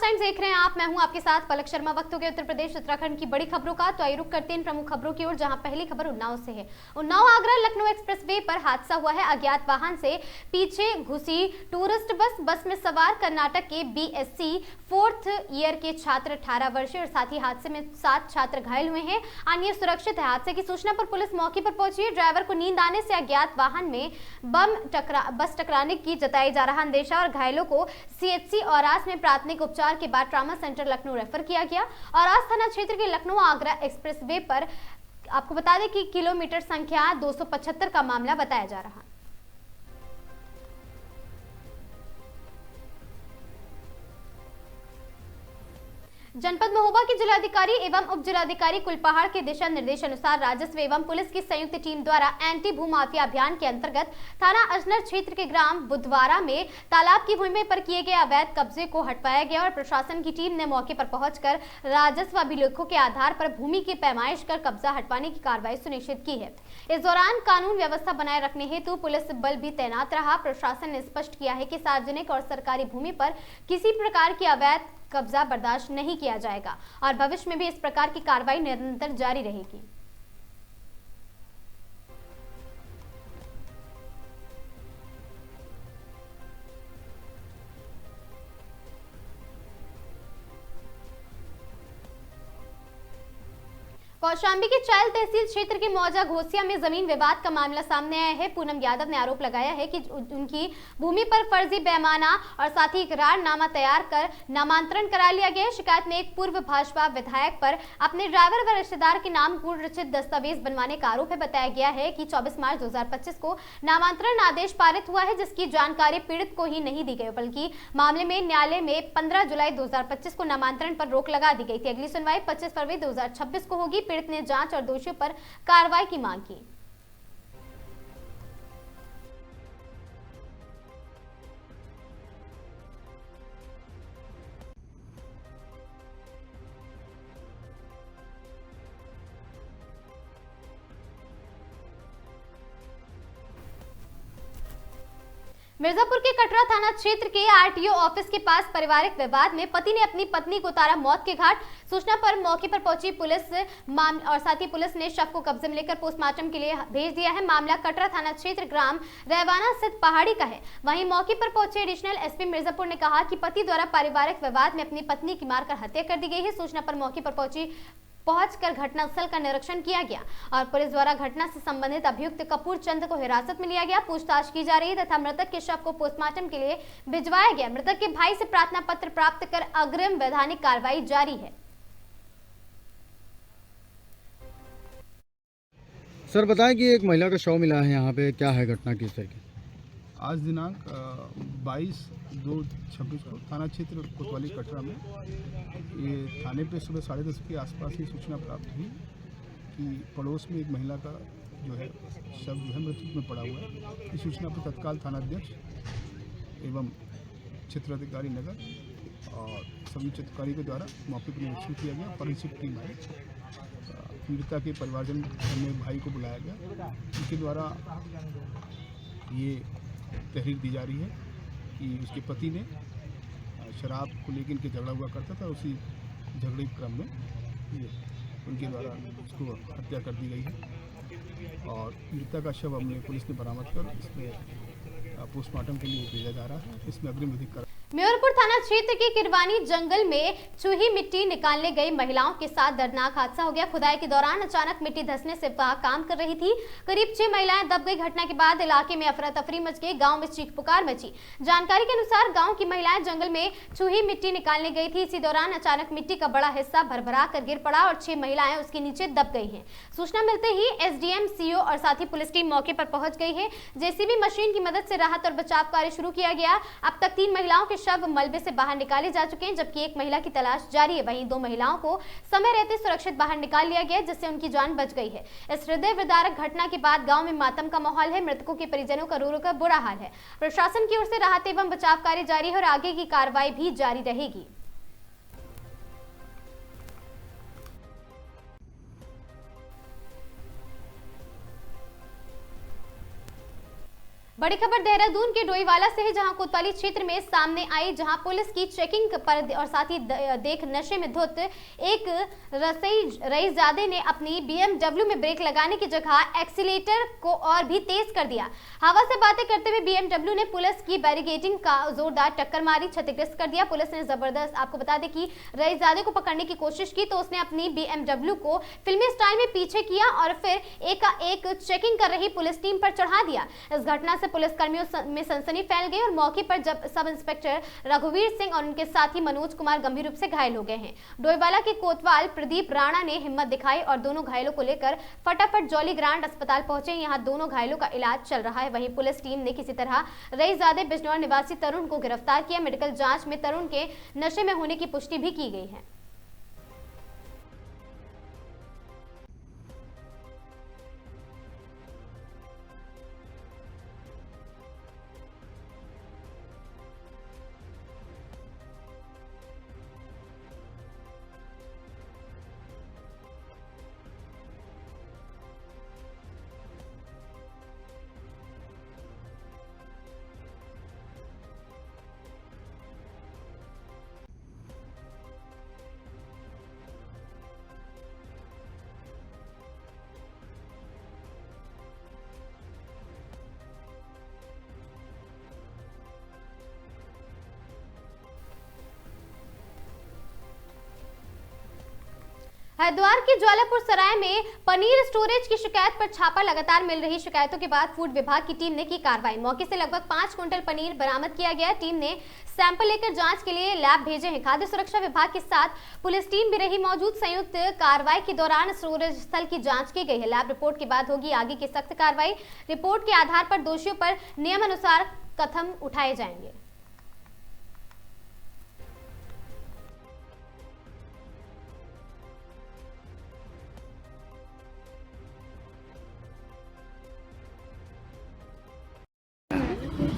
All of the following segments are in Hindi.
टाइम्स देख रहे हैं आप। मैं हूं आपके साथ पलक शर्मा। वक्त हो गया उत्तर प्रदेश उत्तराखंड की बड़ी खबरों का, तो आइए रुक करते हैं इन प्रमुख खबरों की ओर, जहां पहली खबर उन्नाव से है। उन्नाव आगरा लखनऊ एक्सप्रेसवे पर हादसा हुआ है। अज्ञात वाहन से पीछे घुसी टूरिस्ट बस में सवार कर्नाटक के बीएससी 4th ईयर के छात्र 18 वर्षीय और साथ ही हादसे में 7 छात्र घायल हुए हैं। अन्य सुरक्षित है। हादसे की सूचना पर पुलिस मौके पर पहुंची है। ड्राइवर को नींद आने से अज्ञात वाहन में बस टकराने की जताई जा रहा अंदेशा और घायलों को सीएचसी औरास में प्राथमिक उपचार के बाद ट्रॉमा सेंटर लखनऊ रेफर किया गया। औरास थाना क्षेत्र के लखनऊ आगरा एक्सप्रेसवे पर आपको बता दें कि किलोमीटर संख्या 275 का मामला बताया जा रहा है। जनपद महोबा के जिलाधिकारी एवं उप जिलाधिकारी कुलपहाड़ के दिशा निर्देश अनुसार राजस्व एवं पुलिस की संयुक्त टीम द्वारा एंटी भूमाफिया अभियान के अंतर्गत थाना अजनर क्षेत्र के ग्राम बुधवारा में तालाब की भूमि पर किए गए अवैध कब्जे को हटवाया गया और प्रशासन की टीम ने मौके पर पहुंचकर राजस्व अभिलेखों के आधार पर भूमि की पैमाइश कर कब्जा हटवाने की कार्रवाई सुनिश्चित की है। इस दौरान कानून व्यवस्था बनाए रखने हेतु पुलिस बल भी तैनात रहा। प्रशासन ने स्पष्ट किया है कि सार्वजनिक और सरकारी भूमि पर किसी प्रकार की अवैध कब्जा बर्दाश्त नहीं किया जाएगा और भविष्य में भी इस प्रकार की कार्रवाई निरंतर जारी रहेगी। कौशाम्बी के चायल तहसील क्षेत्र के मौजा घोसिया में जमीन विवाद का मामला सामने आया है। पूनम यादव ने आरोप लगाया है कि उनकी भूमि पर फर्जी पैमाना और साथ ही इकरारनामा तैयार कर नामांतरण करा लिया गया है। शिकायत में एक पूर्व भाजपा विधायक पर अपने ड्राइवर व रिश्तेदार के नाम गुण रचित दस्तावेज बनवाने का आरोप है। बताया गया है कि 24 मार्च 2025 को नामांतरण आदेश पारित हुआ है, जिसकी जानकारी पीड़ित को ही नहीं दी गई, बल्कि मामले में न्यायालय में 15 जुलाई 2025 को नामांतरण पर रोक लगा दी गई थी। अगली सुनवाई 25 फरवरी 2026 को होगी। पीड़ित ने जांच और दोषियों पर कार्रवाई की मांग की। मिर्जापुर के कटरा थाना क्षेत्र के आरटीओ ऑफिस के पास पारिवारिक विवाद में पति ने अपनी पत्नी को उतारा मौत के घाट। सूचना पर मौके पर पहुंची पुलिस और साथ ही पुलिस ने शव को कब्जे में लेकर पोस्टमार्टम के लिए भेज दिया है। मामला कटरा थाना क्षेत्र ग्राम रहवाना स्थित पहाड़ी का है। वहीं मौके पर पहुंचे एडिशनल एसपी मिर्जापुर ने कहा कि पति द्वारा पारिवारिक विवाद में अपनी पत्नी की मारकर हत्या कर दी गई है। सूचना पर मौके पर पहुंचकर घटनास्थल का निरीक्षण किया गया और पुलिस द्वारा घटना से संबंधित अभियुक्त कपूर चंद को हिरासत में लिया गया। पूछताछ की जा रही है तथा मृतक के शव को पोस्टमार्टम के लिए भिजवाया गया। मृतक के भाई से प्रार्थना पत्र प्राप्त कर अग्रिम वैधानिक कार्रवाई जारी है। सर बताएं कि एक महिला का शव मिला है, यहाँ पे क्या है घटना किस तरह की? आज दिनांक 22/2/26 को थाना क्षेत्र कोतवाली कटरा में ये थाने पे सुबह 10:30 के आसपास ही सूचना प्राप्त हुई कि पड़ोस में एक महिला का जो है शव जो है मृत्यु में पड़ा हुआ है। इस सूचना पर तत्काल थानाध्यक्ष एवं क्षेत्राधिकारी नगर और सभी क्षेत्राधिकारी के द्वारा मौके पर निरीक्षण किया गया। फॉरेंसिक टीम आई, पीड़िता के परिवारजन में भाई को बुलाया गया। उनके द्वारा ये तहरीर दी जा रही है कि उसके पति ने शराब को लेकर इनके झगड़ा हुआ करता था। उसी झगड़े क्रम में ये उनके द्वारा उसको हत्या कर दी गई है और पीड़िता का शव हमने पुलिस ने बरामद कर इसमें पोस्टमार्टम के लिए भेजा जा रहा है। इसमें अग्रिम विधिक मेयरपुर थाना क्षेत्र के किरवानी जंगल में चूही मिट्टी निकालने गई महिलाओं के साथ दर्दनाक हादसा हो गया। खुदाई के दौरान अचानक मिट्टी धंसने से वह काम कर रही थी। करीब 6 महिलाएं दब गई। घटना के बाद इलाके में अफरा तफरी मच गई। गांव में चीख पुकार मची। जानकारी के अनुसार गांव की महिलाएं जंगल में चूही मिट्टी निकालने गई थी। इसी दौरान अचानक मिट्टी का बड़ा हिस्सा भरभरा कर गिर पड़ा और 6 महिलाएं उसके नीचे दब गई है। सूचना मिलते ही एसडीएम, सीओ और साथ ही पुलिस टीम मौके पर पहुंच गई है। जेसीबी मशीन की मदद से राहत और बचाव कार्य शुरू किया गया। अब तक 3 महिलाओं के शव मलबे से बाहर निकाले जा चुके हैं, जबकि एक महिला की तलाश जारी है। वहीं 2 महिलाओं को समय रहते सुरक्षित बाहर निकाल लिया गया, जिससे उनकी जान बच गई है। इस हृदय विदारक घटना के बाद गांव में मातम का माहौल है। मृतकों के परिजनों का रो रो कर बुरा हाल है। प्रशासन की ओर से राहत एवं बचाव कार्य जारी है और आगे की कार्रवाई भी जारी रहेगी। बड़ी खबर देहरादून के डोईवाला से है, जहां कोतवाली क्षेत्र में सामने आई, जहां पुलिस की चेकिंग पर और साथ ही देख नशे में धुत एक रईसजादे ने अपनी BMW में ब्रेक लगाने की जगह एक्सीलेटर को और भी तेज कर दिया। हवा से बातें करते हुए BMW ने पुलिस की बैरिकेडिंग का जोरदार टक्कर मारी, क्षतिग्रस्त कर दिया। पुलिस ने जबरदस्त, आपको बता दें कि रईसजादे को पकड़ने की कोशिश की तो उसने अपनी BMW को फिल्मी स्टाइल में पीछे किया और फिर एक चेकिंग कर रही पुलिस टीम पर चढ़ा दिया। इस घटना से पुलिस कर्मियों में सनसनी फैल गई और मौके पर जब सब इंस्पेक्टर रघुवीर सिंह और उनके साथी मनोज कुमार गंभीर रूप से घायल हो गए हैं। डोईवाला के कोतवाल प्रदीप राणा ने हिम्मत दिखाई और दोनों घायलों को लेकर फटाफट जॉली ग्रांट अस्पताल पहुंचे। यहां दोनों घायलों का इलाज चल रहा है। वहीं पुलिस टीम ने किसी तरह रईसजादे बिजनौर निवासी तरुण को गिरफ्तार किया। मेडिकल जांच में तरुण के नशे में होने की पुष्टि भी की गई है। हरिद्वार के ज्वालापुर सराय में पनीर स्टोरेज की शिकायत पर छापा। लगातार मिल रही शिकायतों के बाद फूड विभाग की टीम ने की कार्रवाई। मौके से लगभग 5 क्विंटल पनीर बरामद किया गया। टीम ने सैंपल लेकर जांच के लिए लैब भेजे हैं। खाद्य सुरक्षा विभाग के साथ पुलिस टीम भी रही मौजूद। संयुक्त कार्रवाई के दौरान स्टोरेज स्थल की जांच की गई है। लैब रिपोर्ट के बाद होगी आगे की सख्त कार्रवाई। रिपोर्ट के आधार पर दोषियों पर नियमानुसार कदम उठाए जाएंगे।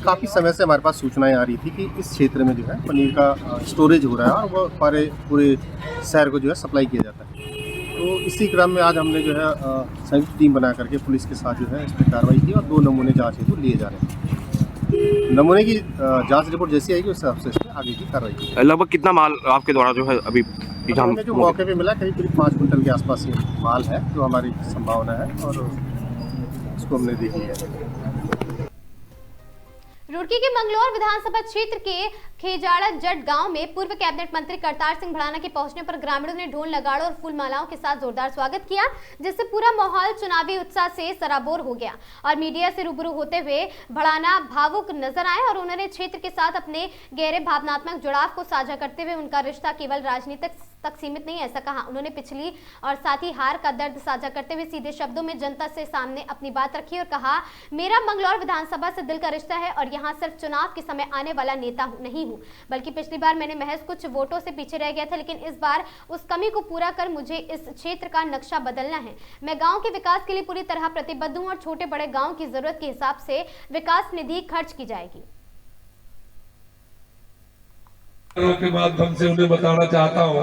काफ़ी समय से हमारे पास सूचनाएं आ रही थी कि इस क्षेत्र में जो है पनीर का स्टोरेज हो रहा है और वो पूरे शहर को जो है सप्लाई किया जाता है। तो इसी क्रम में आज हमने जो है संयुक्त टीम बना करके पुलिस के साथ जो है इस पर कार्रवाई की और 2 नमूने जाँच हेतु लिए जा रहे हैं। नमूने की जाँच रिपोर्ट जैसी आएगी उस हिसाब से इस पर आगे की कार्रवाई की। लगभग कितना माल आपके द्वारा जो है अभी हमें जो मौके पे मिला करीब 5 क्विंटल के आसपास ये माल है जो हमारी संभावना है और इसको हमने देख लिया है। रुड़की के मंगलौर विधानसभा क्षेत्र के खेजाड़ा जट गांव में पूर्व कैबिनेट मंत्री करतार सिंह भड़ाना के पहुंचने पर ग्रामीणों ने ढोल नगाड़ों और फूल मालाओं के साथ जोरदार स्वागत किया, जिससे पूरा माहौल चुनावी उत्साह से सराबोर हो गया। और मीडिया से रूबरू होते हुए भड़ाना भावुक नजर आए और उन्होंने क्षेत्र के साथ अपने गहरे भावनात्मक जुड़ाव को साझा करते हुए उनका रिश्ता केवल राजनीतिक तक सीमित नहीं, ऐसा कहा। उन्होंने पिछली और साथ ही हार का दर्द साझा करते हुए सीधे शब्दों में जनता से सामने अपनी बात रखी और कहा, मेरा मंगलौर विधानसभा से दिल का रिश्ता है और यहाँ सिर्फ चुनाव के समय आने वाला नेता नहीं हूँ, बल्कि पिछली बार मैंने महज कुछ वोटों से पीछे रह गया था, लेकिन इस बार उस कमी को पूरा कर मुझे इस क्षेत्र का नक्शा बदलना है। मैं गाँव के विकास के लिए पूरी तरह प्रतिबद्ध हूँ और छोटे बड़े गाँव की जरूरत के हिसाब से विकास निधि खर्च की जाएगी। के माध्यम से उन्हें बताना चाहता हूँ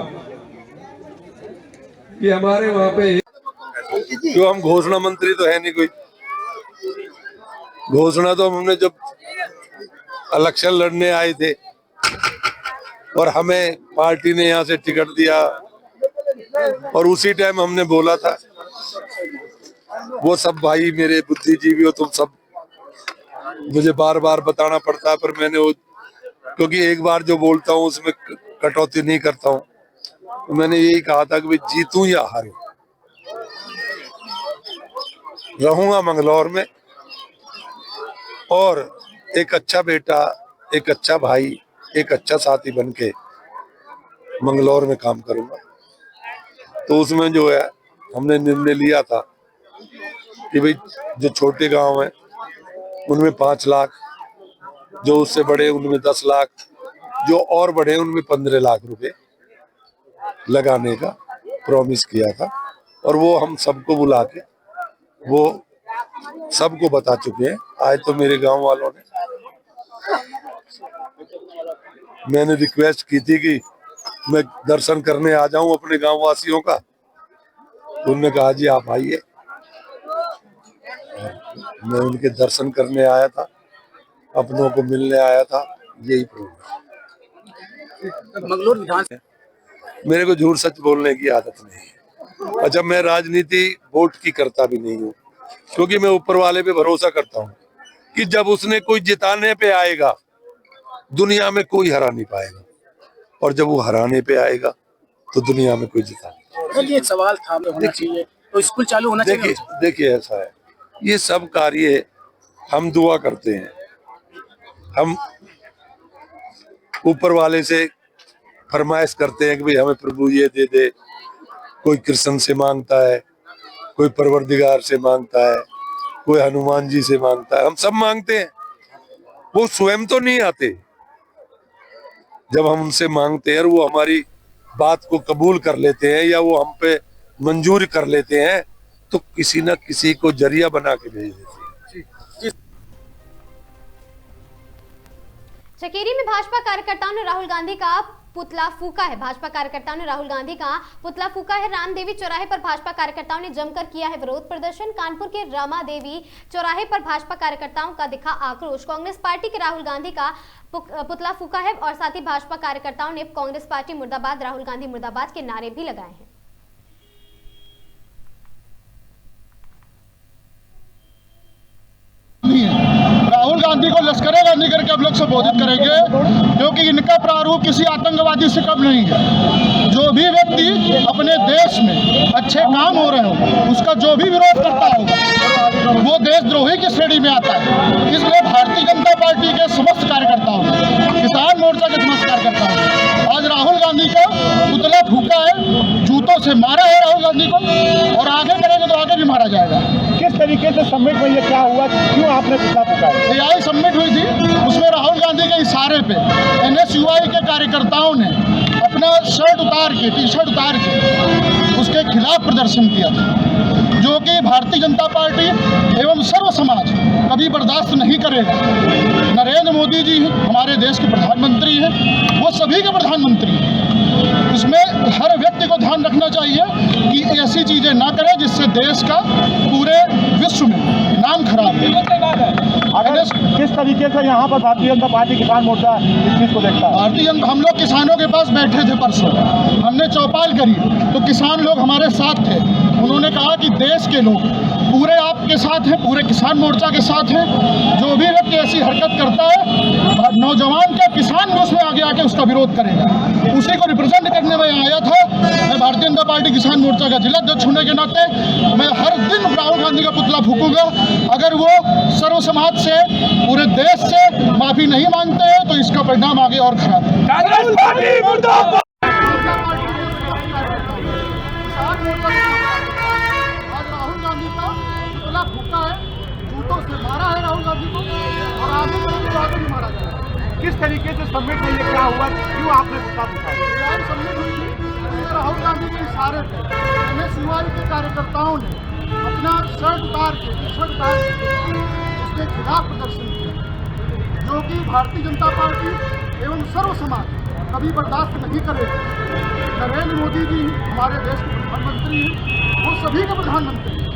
कि हमारे वहाँ पे जो हम घोषणा मंत्री तो है नहीं कोई, घोषणा तो हमने जब इलेक्शन लड़ने आए थे और हमें पार्टी ने यहाँ से टिकट दिया और उसी टाइम हमने बोला था, वो सब भाई मेरे बुद्धिजीवी हो तुम सब, मुझे बार बार बताना पड़ता है, पर मैंने वो क्योंकि एक बार जो बोलता हूँ उसमें कटौती नहीं करता हूँ, तो मैंने यही कहा था कि भाई जीतूं या हारूं, रहूंगा मंगलौर में और एक अच्छा बेटा, एक अच्छा भाई, एक अच्छा साथी बनके मंगलौर में काम करूंगा। तो उसमें जो है हमने निर्णय लिया था कि भाई जो छोटे गांव हैं उनमें 5 लाख, जो उससे बड़े उनमें 10 लाख, जो और बड़े उनमें 15 लाख रुपए लगाने का प्रॉमिस किया था और वो हम सबको बुला के वो सबको बता चुके हैं। आज तो मेरे गांव वालों ने, मैंने रिक्वेस्ट की थी कि मैं दर्शन करने आ जाऊं अपने गांव वासियों का, तो उन्होंने कहा जी आप आइए। मैं उनके दर्शन करने आया था अपनों को मिलने आया था, यही प्रोग्राम। मंगलौर विधान मेरे को झूठ सच बोलने की आदत नहीं है। अच्छा, मैं राजनीति वोट की करता भी नहीं हूँ, क्योंकि मैं ऊपर वाले पे भरोसा करता हूँ कि जब उसने कोई जिताने पे आएगा, दुनिया में कोई हरा नहीं पाएगा, और जब वो हराने पे आएगा तो दुनिया में कोई जिता नहीं। एक सवाल था, होना चाहिए तो स्कूल चालू होना चाहिए। देखिए ऐसा है, ये सब कार्य हम दुआ करते हैं, हम ऊपर वाले से फरमाइश करते हैं कि भाई हमें प्रभु ये दे दे। कोई कृष्ण से मांगता है, कोई परवरदिगार से मांगता है, कोई हनुमान जी से मांगता है, हम सब मांगते हैं। वो स्वयं तो नहीं आते, जब हम उनसे मांगते हैं और वो हमारी बात को कबूल कर लेते हैं या वो हम पे मंजूर कर लेते हैं, तो किसी न किसी को जरिया बना के भेज देते हैं। चकेरी में भाजपा कार्यकर्ताओं ने राहुल गांधी का पुतला फूका है। भाजपा कार्यकर्ताओं ने राहुल गांधी का पुतला फूका है। रामदेवी चौराहे पर भाजपा कार्यकर्ताओं ने जमकर किया है विरोध प्रदर्शन। कानपुर के रमा देवी चौराहे पर भाजपा कार्यकर्ताओं का दिखा आक्रोश। कांग्रेस पार्टी के राहुल गांधी का पुतला फूका है और साथ ही भाजपा कार्यकर्ताओं ने कांग्रेस पार्टी मुर्दाबाद, राहुल गांधी मुर्दाबाद के नारे भी लगाए हैं। राहुल गांधी को लश्कर गांधी करके आप लोग संबोधित करेंगे, क्योंकि इनका प्रारूप किसी आतंकवादी से कम नहीं है। जो भी व्यक्ति अपने देश में अच्छे काम हो रहे हो, उसका जो भी विरोध करता होगा वो देशद्रोही की श्रेणी में आता है। इसलिए भारतीय जनता पार्टी के समस्त कार्यकर्ताओं ने, किसान मोर्चा के समस्त कार्यकर्ताओं ने आज राहुल गांधी का पुतला फूका है, जूतों से मारा है राहुल गांधी को, और आगे करेंगे तो आगे भी मारा जाएगा। किस तरीके से समिट में ये क्या हुआ, क्यों आपने पुतला फूका? AI समिट हुई थी, उसमें राहुल गांधी के इशारे पे NSUI के कार्यकर्ताओं ने अपना शर्ट उतार के, टी शर्ट उतार के उसके खिलाफ प्रदर्शन किया था, जो कि भारतीय जनता पार्टी एवं सर्व समाज कभी बर्दाश्त नहीं करेगा। नरेंद्र मोदी जी हमारे देश के प्रधानमंत्री हैं, वो सभी के प्रधानमंत्री हैं। उसमें हर व्यक्ति को ध्यान रखना चाहिए कि ऐसी चीजें ना करें जिससे देश का पूरे विश्व में नाम खराब हो। अगर किस तरीके से यहाँ पर भारतीय जनता पार्टी किसान मोर्चा इस चीज को देखता है? भारतीय जनता, हम लोग किसानों के पास बैठे थे परसों, हमने चौपाल करी तो किसान लोग हमारे साथ थे। उन्होंने कहा कि देश के लोग पूरे आपके साथ हैं, पूरे किसान मोर्चा के साथ हैं। जो भी व्यक्ति ऐसी हरकत करता है, नौजवान का किसान भी उसमें आगे आके उसका विरोध करेगा। उसी को रिप्रेजेंट करने में आया था। मैं भारतीय जनता पार्टी किसान मोर्चा का जिला अध्यक्ष होने के नाते मैं हर दिन राहुल गांधी का पुतला फूकूंगा। अगर वो सर्व समाज से, पूरे देश से माफी नहीं मांगते हैं तो इसका परिणाम आगे और खराब है। कांग्रेस पार्टी मुर्दाबाद। आज राहुल गांधी का पुतला फूका है, जूतों से मारा है राहुल गांधी को, और आगे भी मारा जाएगा। किस तरीके से समिट में ये क्या हुआ, क्यों आपने पुतला फूका? समिट हुई थी, उसमें राहुल गांधी के इशारे पे NSUI के कार्यकर्ताओं ने अपना शर्ट उतार के, टी शर्ट उतार के उसके खिलाफ प्रदर्शन किया, जो कि भारतीय जनता पार्टी एवं सर्व समाज कभी बर्दाश्त नहीं करेगा। नरेंद्र मोदी जी हमारे देश के प्रधानमंत्री हैं, वो सभी के प्रधानमंत्री हैं।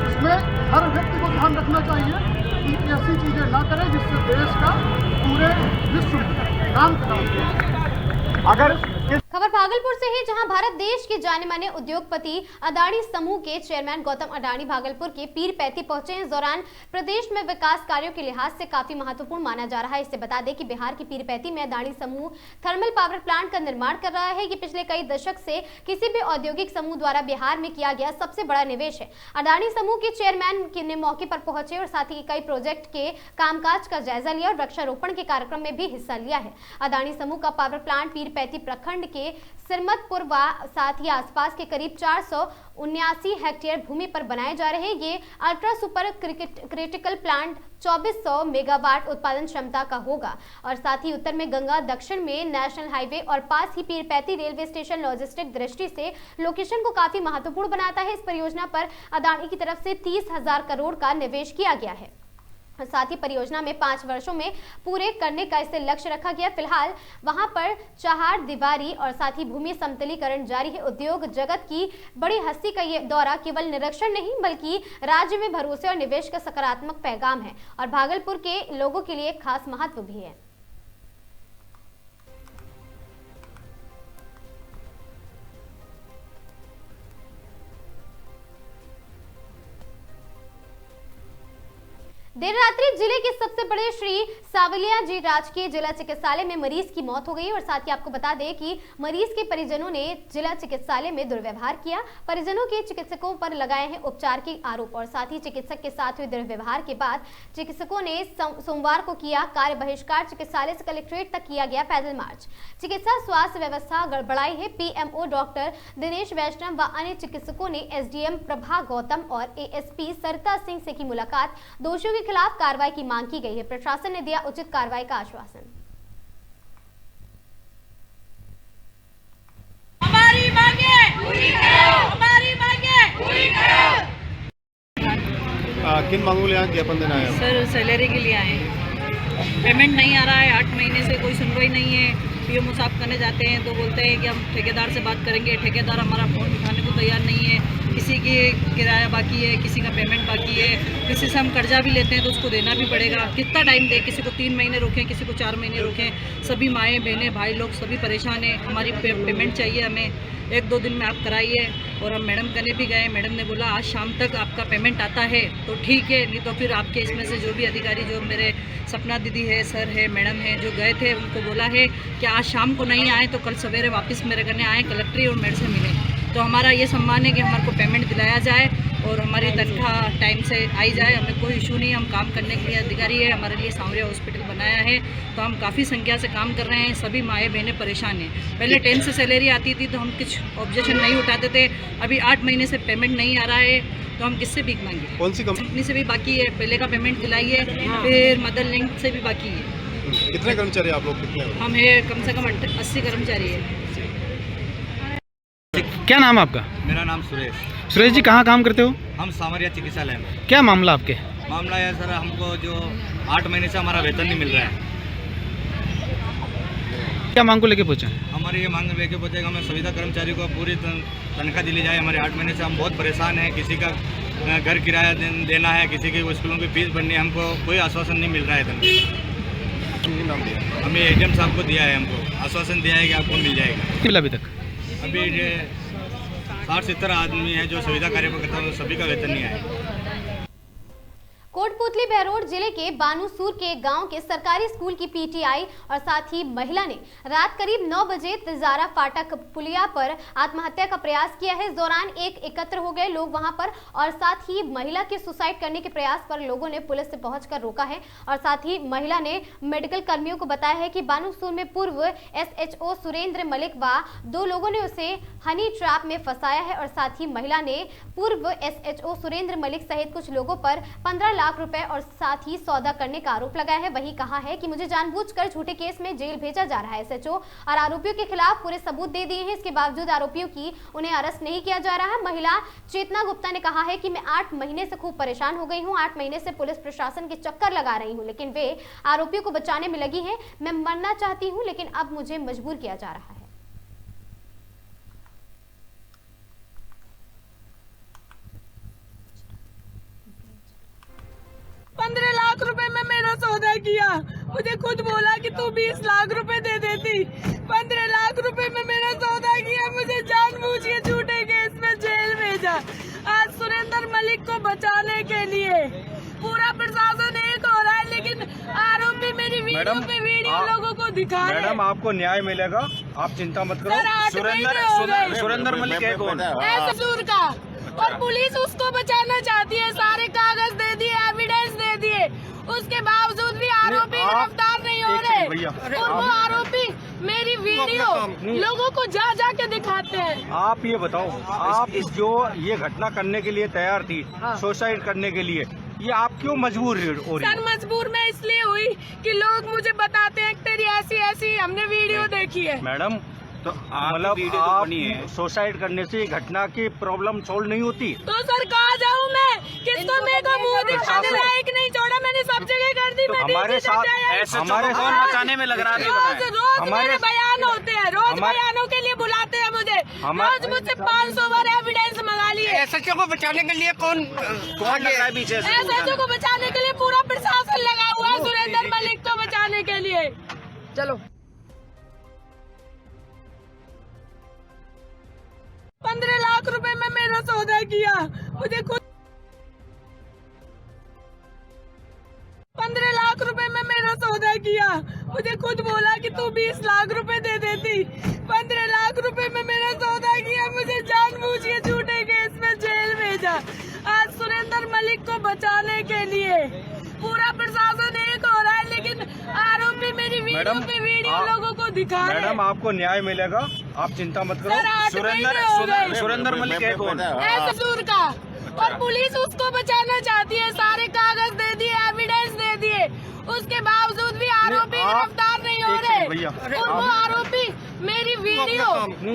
इसमें हर व्यक्ति को ध्यान रखना चाहिए कि ऐसी चीजें ना करें जिससे देश का पूरे विश्व में नाम खराब हो। अगर खबर भागलपुर से है, जहां भारत देश के जाने माने उद्योगपति अडानी समूह के चेयरमैन गौतम अडानी भागलपुर के पीरपैती पहुंचे। इस दौरान प्रदेश में विकास कार्यों के लिहाज से काफी महत्वपूर्ण माना जा रहा है। इससे बता दें कि बिहार की पीरपैती में अडानी समूह थर्मल पावर प्लांट का निर्माण कर रहा है। ये पिछले कई दशक से किसी भी औद्योगिक समूह द्वारा बिहार में किया गया सबसे बड़ा निवेश है। अडानी समूह के चेयरमैन ने मौके पर पहुंचे और साथ ही कई प्रोजेक्ट के कामकाज का जायजा लिया और वृक्षारोपण के कार्यक्रम में भी हिस्सा लिया है। अडानी समूह का पावर प्लांट पीरपैती प्रखंड के सिरमतपुर व साथ ही आसपास के करीब 479 हेक्टेयर भूमि पर बनाए जा रहे हैं। ये ultra super critical plant 2400 megawatt उत्पादन क्षमता का होगा और साथ ही उत्तर में गंगा, दक्षिण में नेशनल हाईवे और पास ही पीरपैती रेलवे स्टेशन लॉजिस्टिक दृष्टि से लोकेशन को काफी महत्वपूर्ण बनाता है। इस परियोजना पर अडानी की तरफ से 30,000 करोड़ का निवेश किया गया है। साथ ही परियोजना में 5 वर्षों में पूरे करने का इसे लक्ष्य रखा गया। फिलहाल वहां पर चहार दीवारी और साथ ही भूमि समतलीकरण जारी है। उद्योग जगत की बड़ी हस्ती का ये दौरा केवल निरीक्षण नहीं बल्कि राज्य में भरोसे और निवेश का सकारात्मक पैगाम है और भागलपुर के लोगों के लिए खास महत्व भी है। देर रात्रि जिले के सबसे बड़े श्री सावलिया जी राजकीय जिला चिकित्सालय में मरीज की मौत हो गई और साथ ही आपको बता दें कि मरीज के परिजनों ने जिला चिकित्सालय में दुर्व्यवहार किया। परिजनों के चिकित्सकों पर लगाए हैं उपचार के आरोप और साथ ही चिकित्सक के साथ हुए दुर्व्यवहार के बाद चिकित्सकों ने सोमवार को किया कार्य बहिष्कार। चिकित्सालय से कलेक्ट्रेट तक किया गया पैदल मार्च। चिकित्सा स्वास्थ्य व्यवस्था गड़बड़ाई है। पीएमओ डॉक्टर दिनेश वैष्णव व अन्य चिकित्सकों ने एसडीएम प्रभा गौतम और एएसपी सरिता सिंह से की मुलाकात। दोषियों के खिलाफ कार्रवाई की मांग की गई है। प्रशासन ने दिया उचित कार्रवाई का आश्वासन। हमारी मांगे पूरी करो, हमारी मांगे पूरी करो। किन मांगों के लिए आज ज्ञापन देना है? सर सैलरी के लिए आए, पेमेंट नहीं आ रहा है, 8 महीने से कोई सुनवाई नहीं है। पीएमओ साहब करने जाते हैं तो बोलते हैं कि हम ठेकेदार से बात करेंगे। ठेकेदार हमारा फोन उठाने को तैयार नहीं है। किसी की किराया बाकी है, किसी का पेमेंट बाकी है, किसी से हम कर्जा भी लेते हैं तो उसको देना भी पड़ेगा। कितना टाइम दे, किसी को 3 महीने रोकें, किसी को 4 महीने रोकें। सभी माएँ बहनें भाई लोग सभी परेशान हैं। हमारी पेमेंट चाहिए हमें, 1-2 दिन में आप कराइए। और हम मैडम करने भी गए, मैडम ने बोला आज शाम तक आपका पेमेंट आता है तो ठीक है, नहीं तो फिर आपके इसमें से जो भी अधिकारी, जो मेरे सपना दीदी है, सर है, मैडम है, जो गए थे उनको बोला है कि आज शाम को नहीं आए तो कल सवेरे वापस मेरे करने आए, कलेक्ट्री और मेरे से मिले। तो हमारा ये सम्मान है कि हमारे को पेमेंट दिलाया जाए और हमारी तनख्वाह टाइम से आई जाए। हमें कोई इशू नहीं, हम काम करने के लिए अधिकारी है। हमारे लिए सांवरिया हॉस्पिटल बनाया है तो हम काफ़ी संख्या से काम कर रहे हैं। सभी माएँ बहनें परेशान हैं। पहले 10 से सैलरी आती थी तो हम कुछ ऑब्जेक्शन नहीं उठाते थे। अभी 8 महीने से पेमेंट नहीं आ रहा है तो हम किससे भीख मांगे? कौन सी कंपनी से भी बाकी है, पहले का पेमेंट दिलाइए। फिर मदर लिंक से भी बाकी है। कितने कर्मचारी आप लोग? कितने? हम है कम से कम 80 कर्मचारी है। क्या नाम है आपका? मेरा नाम सुरेश। सुरेश जी कहाँ काम करते हो? हम सामरिया चिकित्सालय में। क्या मामला आपके? मामला है सर, हमको जो 8 महीने से हमारा वेतन नहीं मिल रहा है। क्या मांग को लेके पहुँचे? हमारी ये मांग लेके पहुँचे, हमें संविदा कर्मचारी को पूरी तनख्वाह दिली जाए। हमारे 8 महीने से हम बहुत परेशान हैं। किसी का घर किराया देना है, किसी की स्कूलों की फीस भरनी है, हमको कोई आश्वासन नहीं मिल रहा है। हमें एडीएम साहब को दिया है, हमको आश्वासन दिया है कि आपको मिल जाएगा। मिला अभी तक? अभी 60-70 आदमी है जो संविदा कार्य करता है, सभी का वेतन नहीं आया। कोटपुतली बहरोड जिले के बानूसूर के गांव के सरकारी स्कूल की पीटीआई और साथ ही महिला ने रात करीब 9 बजे तिजारा फाटक पुलिया पर आत्महत्या का प्रयास किया है। इस दौरान एकत्र हो गए लोग वहां पर और साथ ही महिला के सुसाइड करने के प्रयास पर लोगों ने पुलिस से पहुंचकर रोका है और साथ ही महिला ने मेडिकल कर्मियों को बताया है कि बानूसूर में पूर्व एसएचओ सुरेंद्र मलिक व 2 लोगों ने उसे हनी ट्रैप में फंसाया है और साथ ही महिला ने पूर्व एसएचओ सुरेंद्र मलिक सहित कुछ लोगों पर 15 लाख रुपए और साथ ही सौदा करने का आरोप लगाया है। वहीं कहा है कि मुझे जानबूझकर झूठे केस में जेल भेजा जा रहा है। एसएचओ और आरोपियों के खिलाफ पूरे सबूत दे दिए हैं। इसके बावजूद आरोपियों की उन्हें अरेस्ट नहीं किया जा रहा है। महिला चेतना गुप्ता ने कहा है कि मैं 8 महीने से खूब परेशान हो गई हूँ। 8 महीने से पुलिस प्रशासन के चक्कर लगा रही हूँ, लेकिन वे आरोपियों को बचाने में लगी है। मैं मरना चाहती हूँ लेकिन अब मुझे मजबूर किया जा रहा है। 15 लाख रुपए में मेरा सौदा किया। मुझे खुद बोला कि तू 20 लाख रुपए दे देती। 15 लाख रुपए में मेरा सौदा किया। मुझे जानबूझ के झूठे केस में जेल भेजा। आज सुरेंद्र मलिक को बचाने के लिए पूरा प्रशासन एक हो रहा है, लेकिन आरोपी मेरी वीडियो लोगों को दिखा रहे हैं। मैडम आपको न्याय मिलेगा, आप चिंता मत करो। सुरेंद्र मलिक है कौन? ससुर का, और पुलिस उसको बचाना चाहती है। सारे कागज दे दिए, एविडेंस दे दिए, उसके बावजूद भी आरोपी गिरफ्तार नहीं हो रहे। और वो आरोपी मेरी वीडियो लोगों को जा जा के दिखाते हैं। आप ये बताओ, आप जो ये घटना करने के लिए तैयार थी, सुसाइड करने के लिए, ये आप क्यों मजबूर हो रही? सर मजबूर मैं इसलिए हुई कि लोग मुझे बताते हैं तेरी ऐसी हमने वीडियो देखी है। मैडम तो मतलब आप सुसाइड करने से घटना की प्रॉब्लम सॉल्व नहीं होती? तो सर कहाँ जाऊँ मैं? किसको मेरे को मुँह दिखाने लायक नहीं छोड़ा। मैंने सब जगह मोदी में हमारे साथ हमारे कौन बचाने में लग रहा है? रोज हमारे बयान होते हैं, रोज बयानों के लिए बुलाते हैं मुझे, रोज मुझसे 500 बार एविडेंस मंगा लिए। एसएचओ को बचाने के लिए कौन लग रहा है पीछे? एसएचओ को बचाने के लिए पूरा प्रशासन लगा हुआ है, सुरेंद्र मलिक को बचाने के लिए। चलो 15 लाख रुपए में मेरा सौदा किया, मुझे खुद 15 लाख रुपए में मेरा सौदा किया, मुझे खुद बोला कि तू 20 लाख रुपए दे देती। 15 लाख रुपए में मेरा सौदा किया, मुझे जानबूझ के झूठे केस में जेल भेजा। आज सुरेंद्र मलिक को बचाने के लिए पूरा प्रशासन एक हो रहा है, लेकिन आरोपी मेरी वीडियो लोगों को दिखा रहे हैं। मैडम आपको न्याय मिलेगा, आप चिंता मत करो। सुरेंद्र मलिक है कौन? ससुर का, और पुलिस उसको बचाना चाहती है, सारे कागज दे दिए, एविडेंस दे दिए, उसके बावजूद भी आरोपी गिरफ्तार नहीं हो रहे। और वो आरोपी मेरी वीडियो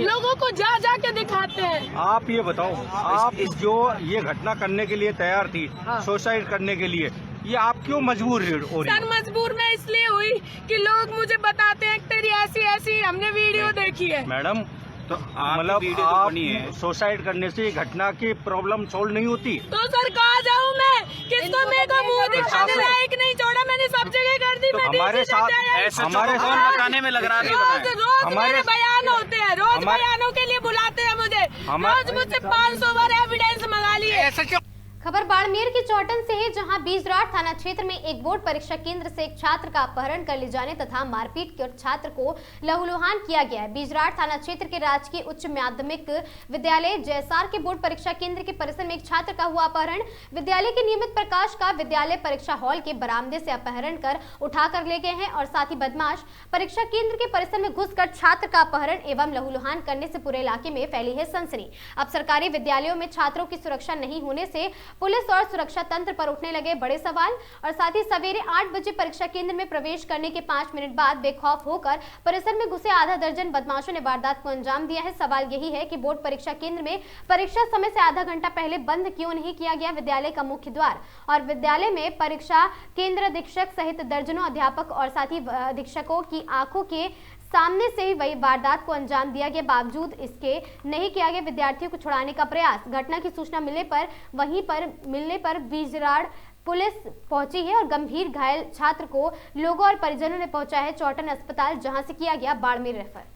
लोगों को जा जा के दिखाते हैं। आप ये बताओ, आप जो ये घटना करने के लिए तैयार थी, सुसाइड करने के लिए, ये आप क्यों मजबूर हो रही? सर मजबूर मैं इसलिए हुई कि लोग मुझे बताते हैं तेरी ऐसी हमने वीडियो देखी है। मैडम तो मतलब आप सुसाइड करने से घटना की प्रॉब्लम सॉल्व नहीं होती? तो सर कहाँ जाऊँ मैं? किसको मेरे को मुँह दिखाने लायक नहीं छोड़ा, मैंने सब जगह कर दी। हमारे साथ हमारे कौन बचाने में लग रहा है? रोज हमारे बयान होते हैं, रोज बयानों के लिए बुलाते हैं मुझे, रोज मुझसे 500 बार एविडेंस मंगा लिए। खबर बाड़मेर की चौटन से है, जहां बीजराट थाना क्षेत्र में एक बोर्ड परीक्षा केंद्र से एक छात्र का अपहरण कर ले जाने तथा मारपीट कर छात्र को लहूलुहान किया गया है। बीजराट थाना क्षेत्र के राजकीय उच्च माध्यमिक विद्यालय जयसार के बोर्ड परीक्षा केंद्र के परिसर में एक छात्र का हुआ अपहरण। विद्यालय के नियमित प्रकाश का विद्यालय परीक्षा हॉल के बरामदे से अपहरण कर उठा कर ले गए हैं और साथ ही बदमाश परीक्षा केंद्र के परिसर में घुसकर छात्र का अपहरण एवं लहूलुहान करने से पूरे इलाके में फैली है सनसनी। अब सरकारी विद्यालयों में छात्रों की सुरक्षा नहीं होने से पुलिस और सुरक्षा तंत्र पर उठने लगे बड़े सवाल। और साथ ही सवेरे 8 बजे परीक्षा केंद्र में प्रवेश करने के 5 मिनट बाद बेखौफ होकर परिसर में घुसे आधा दर्जन बदमाशों ने वारदात को अंजाम दिया है। सवाल यही है कि बोर्ड परीक्षा केंद्र में परीक्षा समय से आधा घंटा पहले बंद क्यों नहीं किया गया विद्यालय का मुख्य द्वार, और विद्यालय में परीक्षा केंद्र अधीक्षक सहित दर्जनों अध्यापक और साथ ही अधीक्षकों की आंखों के सामने से ही वही वारदात को अंजाम दिया गया, बावजूद इसके नहीं किया गया विद्यार्थियों को छुड़ाने का प्रयास। घटना की सूचना मिलने पर बीजराड़ पुलिस पहुंची है और गंभीर घायल छात्र को लोगों और परिजनों ने पहुंचाया है चौटन अस्पताल, जहां से किया गया बाड़मेर रेफर।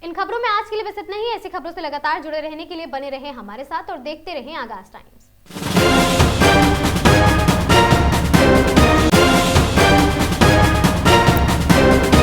इन खबरों में आज के लिए बस इतना ही। ऐसी खबरों से लगातार जुड़े रहने के लिए बने रहें हमारे साथ और देखते रहें आगाज टाइम्स।